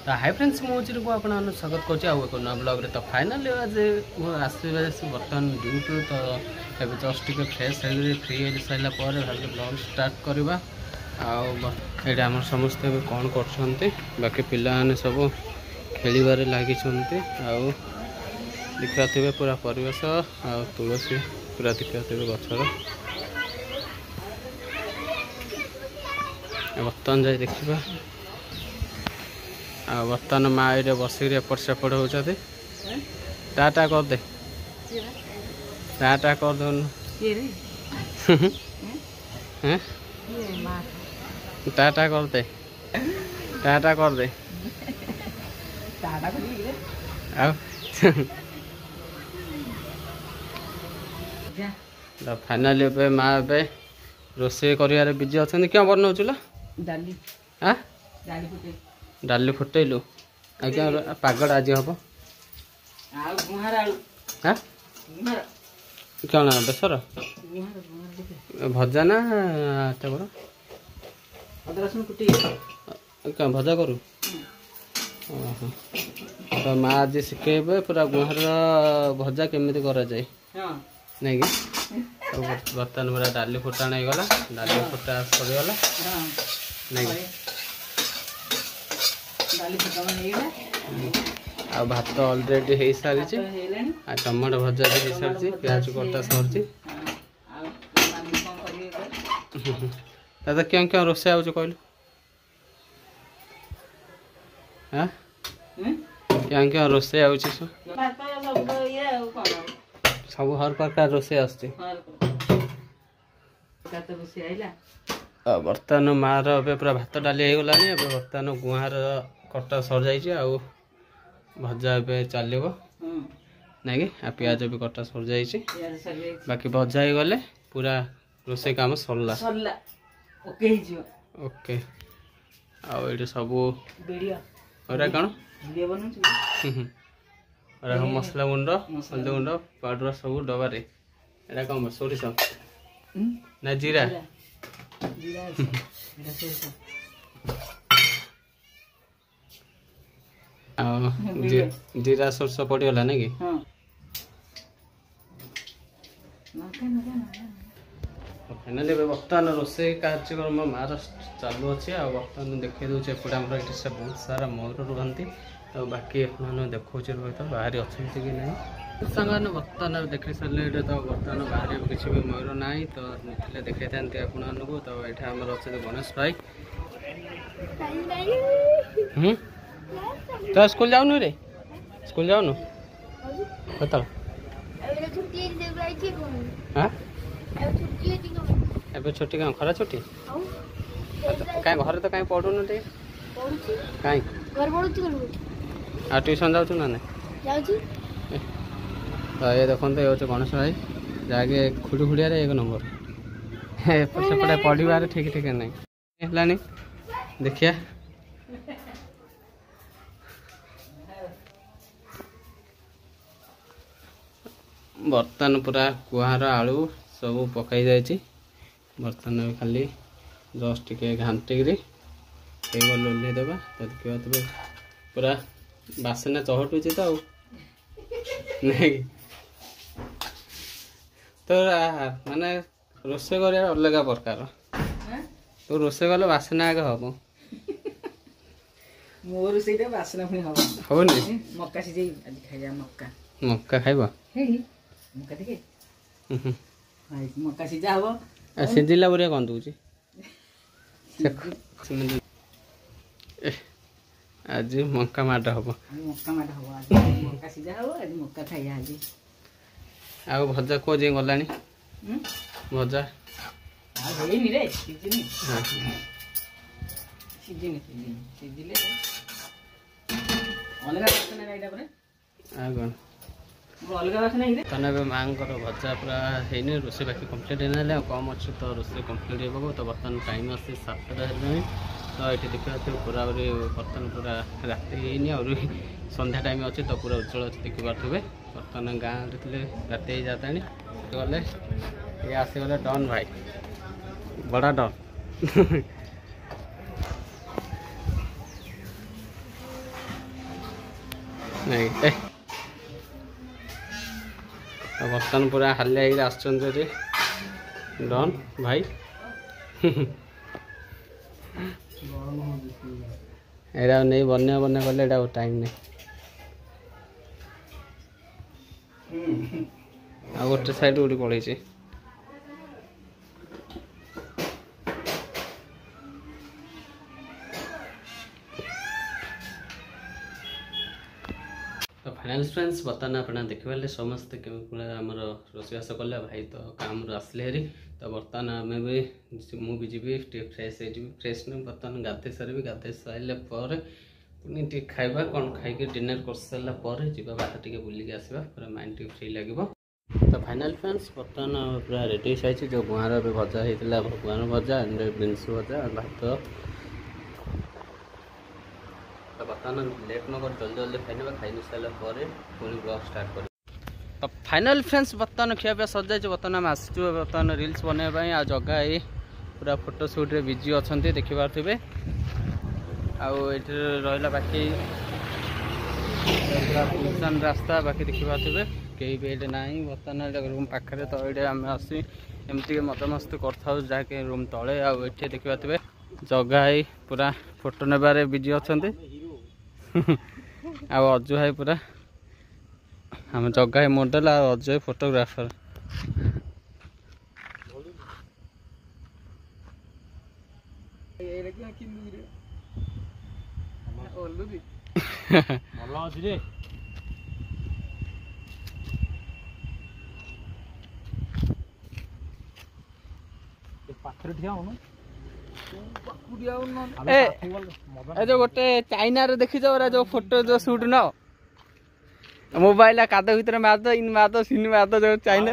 तो hi friends मुझे को आपन स्वागत कर ब्लॉग रे। तो फाइनली आज आसवे बर्तमान ड्यूटी तो ଏବେ जस्ट टिके फ्रेश फ्री हो सारा भाई ब्लॉग स्टार्ट करवा। आम समस्ते कौन कर बाकी पिलाने सब खेल लगी देखा थे पूरा परिवेश आ तुलसी पूरा देखा थे गचर बर्तमान जाए देखा। बर्तमान माँ ये बसिक एपट सेपट होती टाटा कर दे टाटा कर दे टाटा कर दे टाटा कर दे फाइनाली माँ ए रोसे कर बिजी अच्छा क्या बनाऊ डाली हाँ डाली फुटेलु आज्ञा पागड़ आज हम क्या बेसर भजा ना बड़ क्या भजा करू तो माँ आज शिखेबे पूरा गुहार भजा केमी करा जाए नहीं कि बर्तमान पूरा डाली फुटाण हो गला डाली फुटा सरीगला नहीं आ भात ऑलरेडी हो सारी टमाटो भजा भी हो सारी प्याज कटा सरी दादा क्या क्या रोसे आउच कहलु हाँ क्या क्या रोसे आउच सब हर प्रकार रोसे आसती बर्तमान माँ पूरा भात डाली हो गलानी बर्तमान गुहार कटा सर जा भजा ए चलो ना कि प्याज भी कटा सर जा बाकी भजा ही गले पूरा रोसे काम सरला ओके आउ सब कौन मसला गुंड हल्दी गुंड पाउडर सब डबारे एटा कौन सोरिष ना जीरा जीरा सोरस पड़गला ना कि फाइनाली बर्तमान रोसे कार्यक्रम मार चालू अच्छे बर्तमान देखा दूचे एपटे आम ये बहुत सारा मयूर रुहति तो बाकी अपने देखा रोहित बाहर अच्छा कि नहीं सांग बर्तमान देख सारे ये तो बर्तमान बाहर किसी भी मयूर ना तो देखा था आपको तो ये आम अच्छे गणेश भाई तो स्कूल जाऊनु रे स्कूल जाऊनु कत एबे छुट्टी क्या खरा छुट्टी कहीं घर तो कहीं पढ़ुन कहीं आ ट्यूशन जाऊँ ना तो ये देखो ये हूँ गणेश भाई जाके खुड़ी खुड़िया एक नंबर सेपटे पढ़ार ठीक ठीक नहीं है देखिया बर्तमान पूरा गुहार आलू सब पकई जाइए बर्तमान खाली जस्ट टिके घाटिक ओल्लैदेवा तो देखा तब पूरा बासना चहटुची तो नहीं तो माने रोसे कर अलग प्रकार तो रोसे गले बासना आगे हम मो रोसे बासना पुणी हम मक्का सीझे खाइबा मक्का खाइबा मक्का देखे मक्का सीझा हम सीझिला बरिया कौन दूची आज मक्का माटा हम मक्का सीझा हम आज मक्का खाइया आज आ भजा को जे गलानी भजा हेनी रे सीझिनी सीझिले अलग बासना एटा परे आ कौन अलग बासना रे तने माँ भजा पूरा है रोसे बाकी कम्प्लीट होना कम अच्छे तो रोसे कम्प्लीट हो तो बर्तमान टाइम आसे 7टा हेल्ला तो ये देखा पूरा बर्तमान पूरा राति और संध्या टाइम अच्छे तो पूरा उज्जवल अच्छे देखी पारे बर्तमान गाँव थे राति जाता गले ये आसीगले डन भाई बड़ा डन नहीं बर्तमान पूरा हालिया आसुँच डन भाई एटा नहीं बनिया बनिया कले एटा टाइम नहीं आ गोटे साइड गोटे पड़े तो फाइनाल फ्रेंड्स बर्तमान अपना देखिपारे समस्ते आम रोषेबास कले भाई तो काम आसले हेरी तो बर्तमान आम भी मुझे जी फ्रेश फ्रेश नहीं बर्तमान गाधे सारे गाधे सारे पुणी टे खाइबा कौन खाई डिनर कर सारापर जा बाहर टे बुलिक आसवा पूरा माइंड टे फ्री लगे। तो फाइनाल फ्रेंड्स बर्तमान पूरा रेडी साइज जो गुआर भजा होता गुआर भजा एंड बीन्स भजा भात तो बर्तमान लेट न कर जल्दी जल्दी खाई खाई सारापर पुणी ब्लॉग स्टार्ट कर। तो फाइनाल फ्रेंड्स बर्तमान खियापिया सजाई बर्तमान आम आसचु बर्तमान रील्स बनवाई आ जगह ये पूरा फोटो शूट रे बिजी अच्छा देखी पारे आठ रहा बाकी सुनसान रास्ता बाकी देखी पारे कहीं भी ये ना बर्तमान रूम पाखे तो ये आम आसी एमती मजामस्ती कर जहाँकि रूम तले आठे देखी पारे जगह है पूरा फोटो नेबारे बिजी अच्छा अजु भाई पूरा आम जगह है मॉडल अजु है फोटोग्राफर जो गोटे चाइना रे देखी जो फोटो जो शूट न मोबाइल काद भीतर मार इन मार सिन मार जो चाइना